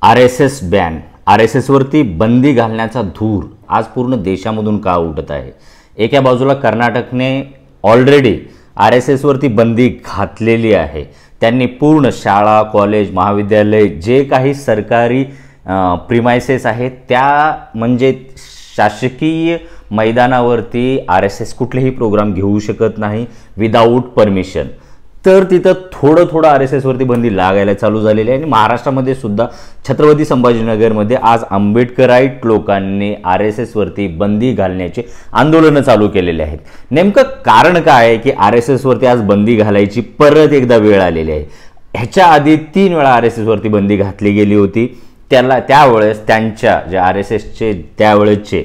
RSS ban, RSS वरती बंदी घालण्याचा धूर आज पूर्ण देशामधून का उठत आहे? एका बाजूला कर्नाटकने ऑलरेडी RSS वरती बंदी घातलेली आहे. त्यांनी पूर्ण शाळा, कॉलेज, महाविद्यालय जे काही सरकारी प्रिमाइसेस आहेत त्या म्हणजे शासकीय मैदानावरती RSS कुठलेही प्रोग्राम घेऊ शकत नाही विदाऊट परमिशन. तर तिथं थोडं RSS वरती बंदी लागायला चालू झालेली आहे. आणि महाराष्ट्रामध्ये सुद्धा छत्रपती संभाजीनगरमध्ये आज आंबेडकराईट लोकांनी RSS वरती बंदी घालण्याचे आंदोलनं चालू केलेले आहेत. नेमकं कारण काय आहे की RSS वरती आज बंदी घालायची परत एकदा वेळ आलेली आहे? ह्याच्या आधी 3 वेळा RSS वरती बंदी घातली गेली होती. त्यावेळेस त्यांच्या जे RSSचे त्यावेळेसचे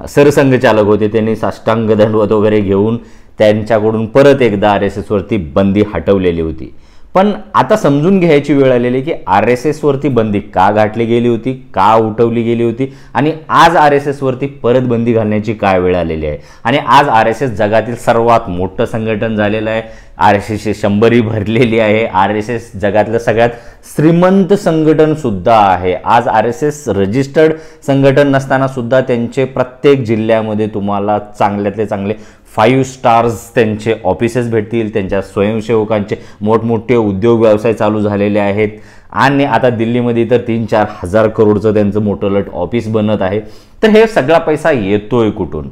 सरसंघचालक होते त्यांनी साष्टांग दंडवत वगैरे घेऊन त्यांच्याकडून परत एकदा RSS वरती बंदी हटवलेली होती. पण आता समजून घ्यायची वेळ आलेली की RSS वरती बंदी का घातली गेली होती, का उठवली गेली होती आणि आज RSS वरती परत बंदी घालण्याची काय वेळ आलेली आहे. आणि आज RSS जगातील सर्वात मोठं संघटन झालेलं आहे. RSSची 100 भरलेली आहे. RSS जगातलं सगळ्यात श्रीमंत संघटन सुद्धा आहे. आज RSS रजिस्टर्ड संघटन नसताना सुद्धा त्यांचे प्रत्येक जिल्ह्यामध्ये तुम्हाला चांगल्यातले चांगले 5 स्टार्स त्यांचे ऑफिसेस भेटतील. त्यांच्या स्वयंसेवकांचे मोठमोठे उद्योग व्यवसाय चालू झालेले आहेत. आणि आता दिल्लीमध्ये तर 3-4 हजार करोडचं त्यांचं मोठं ऑफिस बनत आहे. तर हे सगळा पैसा येतोय कुठून?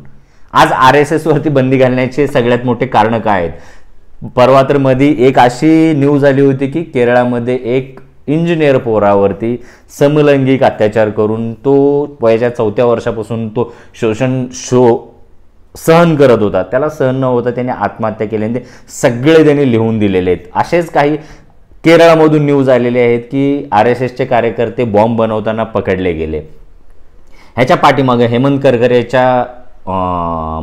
आज RSS वरती बंदी घालण्याचे सगळ्यात मोठे कारण काय आहेत? परवा तर मध्ये एक अशी न्यूज आली होती की केरळामध्ये एक इंजिनियर पोरावरती समलैंगिक अत्याचार करून तो वयाच्या 4थ्या वर्षापासून तो शोषण सहन करत होता. त्याला सहन न होता त्याने आत्महत्या केली. ते सगळे त्यांनी लिहून दिलेले आहेत. असेच काही केरळमधून न्यूज आलेले आहेत की RSSचे कार्यकर्ते बॉम्ब बनवताना पकडले गेले. ह्याच्या पाठीमागं हेमंत करकरेच्या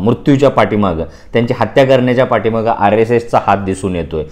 मृत्यूच्या पाठीमागं, त्यांची हत्या करण्याच्या पाठीमागं RSSचा हात दिसून येतोय.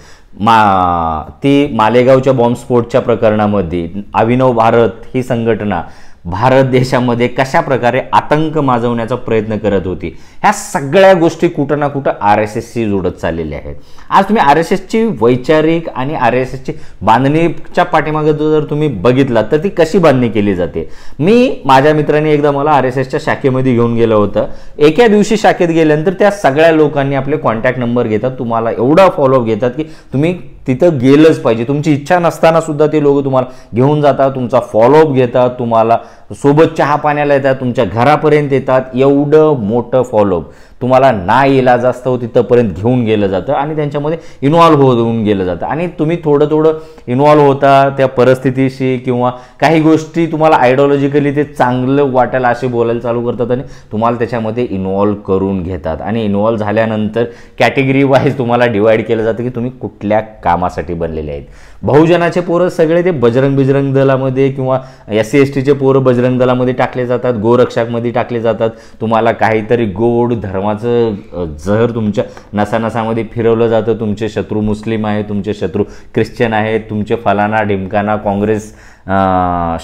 ती मालेगावच्या बॉम्बस्फोटच्या प्रकरणामध्ये अभिनव भारत ही संघटना भारत देशामध्ये कशा प्रकारे आतंक माजवण्याचा प्रयत्न करत होती. ह्या सगळ्या गोष्टी कुठं ना कुठं RSSशी जोडत चाललेल्या आहेत. आज तुम्ही RSSची वैचारिक आणि RSSची बांधणीच्या पाठीमागे जर तुम्ही बघितलात तर ती कशी बांधणी केली जाते. मी माझ्या मित्रांनी एकदा मला RSSच्या शाखेमध्ये घेऊन गेलं होतं. एका दिवशी शाखेत गेल्यानंतर त्या सगळ्या लोकांनी आपले कॉन्टॅक्ट नंबर घेतात, तुम्हाला एवढा फॉलोअप घेतात की तुम्ही तिथं गेलंच पाहिजे. तुमची इच्छा नसताना सुद्धा ते लोक तुम्हाला घेऊन जातात, तुमचा फॉलोअप घेतात, तुम्हाला सोबत चहा पाण्याला येतात, तुमच्या घरापर्यंत येतात. एवढं मोठं फॉलोअप तुम्हाला ना इलाज असतं तिथंपर्यंत घेऊन गेलं जातं आणि त्यांच्यामध्ये इन्व्हॉल्व्ह होऊन गेलं जातं. आणि तुम्ही थोडं इन्व्हॉल्व्ह होता त्या परिस्थितीशी किंवा काही गोष्टी तुम्हाला आयडिओलॉजिकली ते चांगलं वाटायला असे बोलायला चालू करतात आणि तुम्हाला त्याच्यामध्ये इन्व्हॉल्व्ह करून घेतात. आणि इन्व्हॉल्व्ह झाल्यानंतर कॅटेगरी वाईज तुम्हाला डिवाइड केलं जातं की तुम्ही कुठल्या कामासाठी बनलेले आहेत. बहुजनाचे पोरं सगळे ते बजरंग दलामध्ये किंवा SC STचे पोरं बजरंग दलामध्ये टाकले जातात, गोरक्षकमध्ये टाकले जातात. तुम्हाला काहीतरी गोड धर्माचं जहर तुमच्या नसानसामध्ये फिरवलं जातं. तुमचे शत्रू मुस्लिम आहे, तुमचे शत्रू ख्रिश्चन आहेत, तुमचे फलाना ढिमकाना काँग्रेस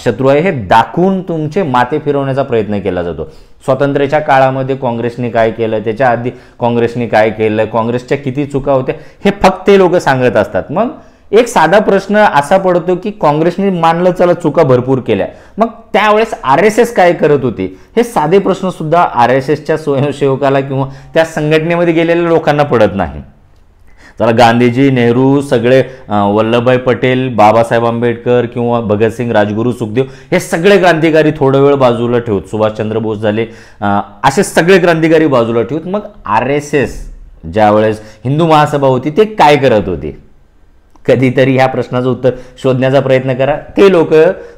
शत्रू आहे हे दाखवून तुमचे माते फिरवण्याचा प्रयत्न केला जातो. स्वातंत्र्याच्या काळामध्ये काँग्रेसने काय केलं, त्याच्या आधी काँग्रेसने काय केलं, काँग्रेसच्या किती चुका होत्या हे फक्त ते लोक सांगत असतात. मग एक साधा प्रश्न असा पडतो की काँग्रेसने मानलं चला चुका भरपूर केल्या, मग त्यावेळेस RSS काय करत होते? हे साधे प्रश्न सुद्धा RSSच्या स्वयंसेवकाला किंवा त्या संघटनेमध्ये गेलेल्या लोकांना पडत नाही. चला गांधीजी, नेहरू, सगळे वल्लभभाई पटेल, बाबासाहेब आंबेडकर किंवा भगतसिंग, राजगुरू, सुखदेव हे सगळे क्रांतिकारी थोडा वेळ बाजूला ठेवत, सुभाषचंद्र बोस झाले, असे सगळे क्रांतिकारी बाजूला ठेवत मग RSS ज्यावेळेस हिंदू महासभा होती ते काय करत होते? कधीतरी ह्या प्रश्नाचं उत्तर शोधण्याचा प्रयत्न करा. ते लोक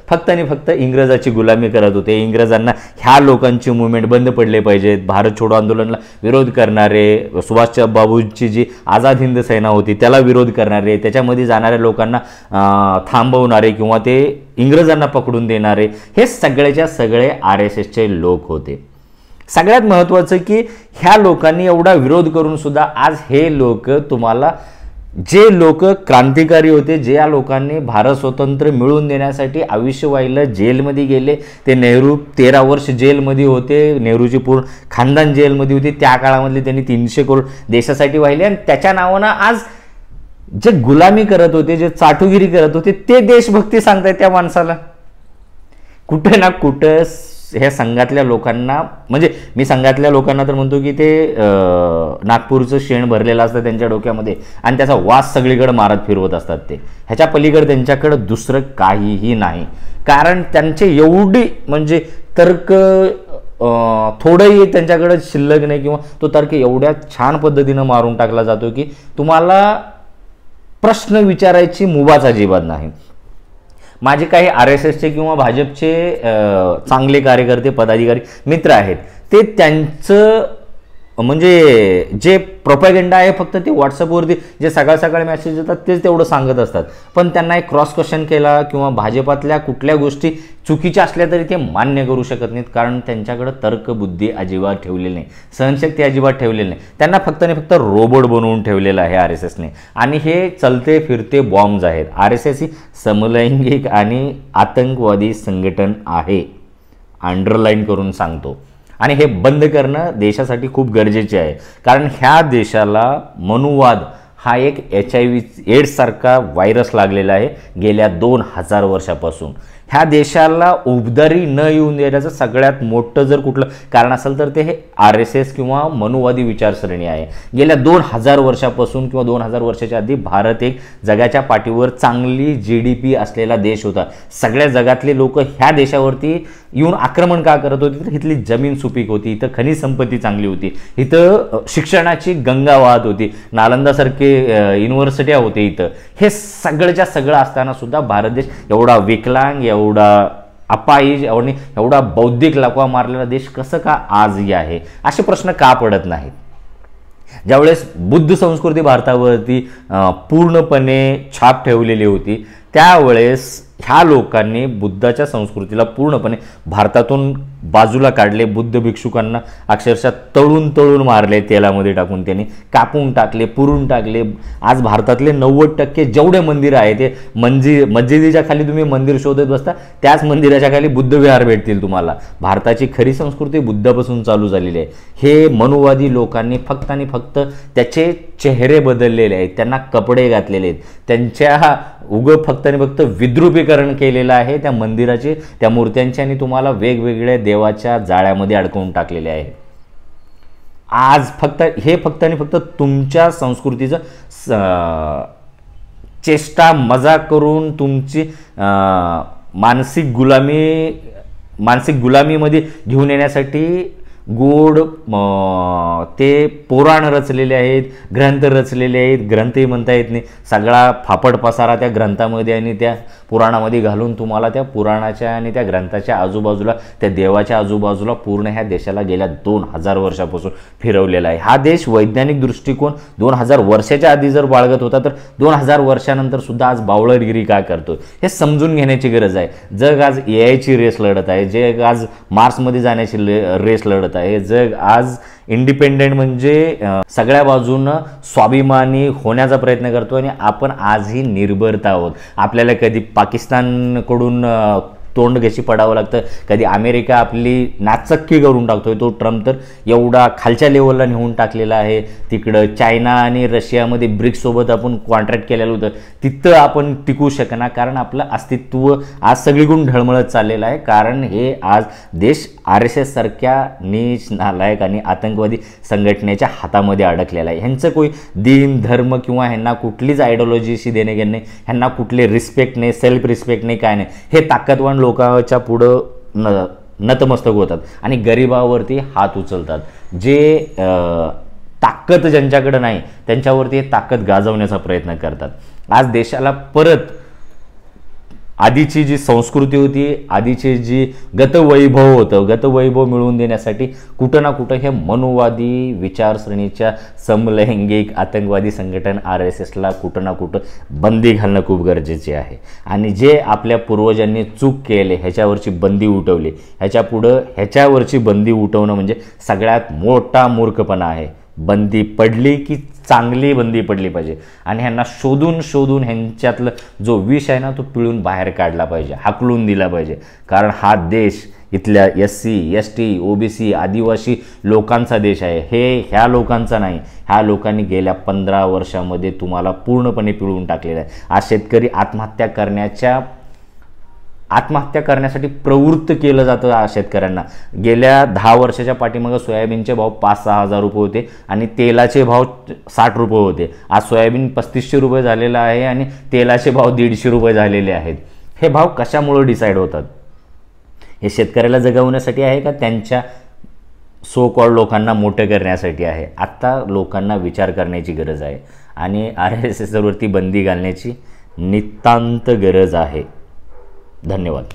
फक्त आणि फक्त इंग्रजाची गुलामी करत होते. इंग्रजांना ह्या लोकांची मुवमेंट बंद पडले पाहिजेत. भारत छोडो आंदोलनाला विरोध करणारे, सुभाष बाबूंची जी आझाद हिंद सेना होती त्याला विरोध करणारे, त्याच्यामध्ये जाणाऱ्या लोकांना थांबवणारे किंवा ते इंग्रजांना पकडून देणारे हे सगळेच्या सगळे RSSचे लोक होते. सगळ्यात महत्त्वाचं की ह्या लोकांनी एवढा विरोध करून सुद्धा आज हे लोक तुम्हाला जे लोक क्रांतिकारी होते, जे या लोकांनी भारत स्वतंत्र मिळवून देण्यासाठी आयुष्य वाहिलं, जेलमध्ये गेले. ते नेहरू 13 वर्ष जेलमध्ये होते, नेहरूची पूर्ण खानदान जेलमध्ये होती. त्या काळामधले त्यांनी 300 करोड देशासाठी वाहिले आणि त्याच्या नावानं आज जे गुलामी करत होते, जे चाटुगिरी करत होते ते देशभक्ती सांगतायत त्या माणसाला. कुठे ना कुठं ह्या संघातल्या लोकांना, म्हणजे मी संघातल्या लोकांना तर म्हणतो की ते नागपूरचं शेण भरलेलं असतं त्यांच्या डोक्यामध्ये आणि त्याचा वास सगळीकडे मारत फिरवत असतात. ते ह्याच्या पलीकडे त्यांच्याकडं दुसरं काहीही नाही. कारण त्यांचे एवढी म्हणजे तर्क थोडंही त्यांच्याकडे शिल्लक नाही, किंवा तो तर्क एवढ्या छान पद्धतीनं मारून टाकला जातो की तुम्हाला प्रश्न विचारायची मुभाच अजिबात नाही. माझे काही RSSचे किंवा भाजपचे चांगले कार्यकर्ते पदाधिकारी मित्र आहेत, ते त्यांचं म्हणजे जे प्रोपॅगेंडा आहे फक्त ते व्हॉट्सअपवरती जे सकाळ सकाळी मेसेज येतात तेच तेवढं सांगत असतात. पण त्यांना एक क्रॉस क्वेश्चन केला किंवा भाजपातल्या कुठल्या गोष्टी चुकीच्या असल्या तरी ते मान्य करू शकत नाहीत. कारण त्यांच्याकडे तर्कबुद्धी अजिबात ठेवलेली नाही, सहनशक्ती अजिबात ठेवलेली नाही. त्यांना फक्त आणि फक्त रोबोट बनवून ठेवलेलं आहे RSSने. आणि हे चलते फिरते बॉम्ब्स आहेत. RSS ही समलैंगिक आणि आतंकवादी संघटन आहे, अंडरलाईन करून सांगतो. आणि हे बंद करणं देशासाठी खूप गरजेचे आहे. कारण ह्या देशाला मनुवाद हा एक HIV एड्स सारखा व्हायरस लागलेला आहे गेल्या 2000 वर्षापासून. ह्या देशाला उबदारी न येऊन देण्याचं सगळ्यात मोठं जर कुठलं कारण असेल तर ते हे RSS किंवा मनुवादी विचारसरणी आहे. गेल्या 2000 वर्षापासून किंवा 2000 वर्षाच्या आधी भारत एक जगाच्या पाठीवर चांगली GDP असलेला देश होता. सगळ्या जगातले लोक ह्या देशावरती येऊन आक्रमण का करत होते तर इथली जमीन सुपीक होती, इथं खनिज संपत्ती चांगली होती, इथं शिक्षणाची गंगा वाहत होती, नालंदासारखे युनिव्हर्सिट्या होते इथं. हे सगळंच्या सगळं असताना सुद्धा भारत देश एवढा विकलांग, एवढा अपाहिज आणि एवढा बौद्धिक लकवा मारलेला देश कसं का आजही आहे, असे प्रश्न का पडत नाहीत. ज्यावेळेस बुद्ध संस्कृती भारतावरती पूर्णपणे छाप ठेवलेली होती त्यावेळेस ह्या लोकांनी बुद्धाच्या संस्कृतीला पूर्णपणे भारतातून बाजूला काढले. बुद्ध भिक्षुकांना अक्षरशः तळून तळून मारले, तेलामध्ये टाकून त्यांनी कापून टाकले, पुरून टाकले. आज भारतातले 90% जेवढे मंदिर आहे ते मस्जिदीच्या खाली तुम्ही मंदिर शोधत बसता, त्याच मंदिराच्या खाली बुद्ध विहार भेटतील तुम्हाला. भारताची खरी संस्कृती बुद्धापासून चालू झालेली आहे. हे मनुवादी लोकांनी फक्त आणि फक्त त्याचे चेहरे बदललेले आहेत, त्यांना कपडे घातलेले आहेत, त्यांच्या फक्त आणि फक्त विद्रुपीकरण केलेलं आहे त्या मंदिराचे, त्या मूर्त्यांचे, आणि तुम्हाला वेगवेगळ्या देवाच्या जाळ्यामध्ये अडकवून टाकलेले आहे. आज फक्त आणि फक्त तुमच्या संस्कृतीचं चेष्टा मजाक करून तुमची मानसिक गुलामीमध्ये घेऊन येण्यासाठी गोड ते पुराण रचलेले आहेत, ग्रंथ रचलेले आहेत. ग्रंथही म्हणता येत नाही, सगळा फापड पसारा त्या ग्रंथामध्ये आणि त्या पुराणामध्ये घालून तुम्हाला त्या पुराणाच्या आणि त्या ग्रंथाच्या आजूबाजूला, त्या देवाच्या आजूबाजूला पूर्ण ह्या देशाला गेल्या 2000 वर्षापासून फिरवलेला आहे. हा देश वैज्ञानिक दृष्टिकोन 2000 वर्षाच्या आधी जर बाळगत होता तर 2000 वर्षानंतर सुद्धा आज बावळटगिरी का करतो हे समजून घेण्याची गरज आहे. जग आज AIची रेस लढत आहे, जग आज मार्समध्ये जाण्याची रेस लढत आहे, जग आज इंडिपेंडेंट म्हणजे सगळ्या बाजूनं स्वाभिमानी होण्याचा प्रयत्न करतो. आणि आपण आजही निर्भरता आहोत. आपल्याला कधी पाकिस्तानकडून तोंड घशी पडावं लागतं, कधी अमेरिका आपली नाचक्की करून टाकतोय. तो ट्रम्प तर एवढा खालच्या लेवलला नेऊन टाकलेला आहे. तिकडं चायना आणि रशियामध्ये ब्रिक्ससोबत आपण कॉन्ट्रॅक्ट केलेलं होतं, तिथं आपण टिकू शकणार कारण आपलं अस्तित्व आज सगळीकडून ढळमळत चाललेलं आहे. कारण हे आज देश RSS सारख्या नीच, नालायक आणि आतंकवादी संघटनेच्या हातामध्ये अडकलेला आहे. ह्यांचं कोई दीन, धर्म किंवा ह्यांना कुठलीच आयडिओलॉजीशी देणे घेणे नाही, ह्यांना कुठले रिस्पेक्ट नाही, सेल्फ रिस्पेक्ट नाही, काय नाही. हे ताकदवान लोकांच्या पुढं नतमस्तक होतात आणि गरिबावरती हात उचलतात. जे ताकद ज्यांच्याकडे नाही त्यांच्यावरती ताकद गाजवण्याचा प्रयत्न करतात. आज देशाला परत आधीची जी संस्कृती होती, आधीची जी गतवैभव होतं, गतवैभव मिळवून देण्यासाठी कुठं ना कुठं हे मनुवादी विचारसरणीच्या समलैंगिक आतंकवादी संघटन RSSला कुठं ना कुठं बंदी घालणं खूप गरजेचे आहे. आणि जे आपल्या पूर्वजांनी चूक केले ह्याच्यावरची बंदी उठवली, ह्याच्यावरची बंदी उठवणं म्हणजे सगळ्यात मोठा मूर्खपणा आहे. बंदी पडली की चांगली बंदी पडली पाहिजे आणि ह्यांना शोधून ह्यांच्यातलं जो विष आहे ना तो पिळून बाहेर काढला पाहिजे, हाकलून दिला पाहिजे. कारण हा देश इथल्या SC, ST, OBC आदिवासी लोकांचा देश आहे. ह्या लोकांचा नाही. ह्या लोकांनी गेल्या 15 वर्षामध्ये तुम्हाला पूर्णपणे पिळून टाकलेलं आहे. आज शेतकरी आत्महत्या करण्याच्या आत्महत्या करण्यासाठी प्रवृत्त केलं जातं शेतकऱ्यांना. गेल्या 10 वर्षाच्या पाठीमागं सोयाबीनचे भाव 5-6 हजार रुपये होते आणि तेलाचे भाव 60 रुपये होते. आज सोयाबीन 3500 रुपये झालेलं आहे आणि तेलाचे भाव 150 रुपये झालेले आहेत. हे भाव कशामुळे डिसाईड होतात? हे शेतकऱ्याला जगवण्यासाठी आहे का त्यांच्या सो कॉल्ड लोकांना मोठं करण्यासाठी आहे? आत्ता लोकांना विचार करण्याची गरज आहे आणि RSSवरती बंदी घालण्याची नितांत गरज आहे. धन्यवाद.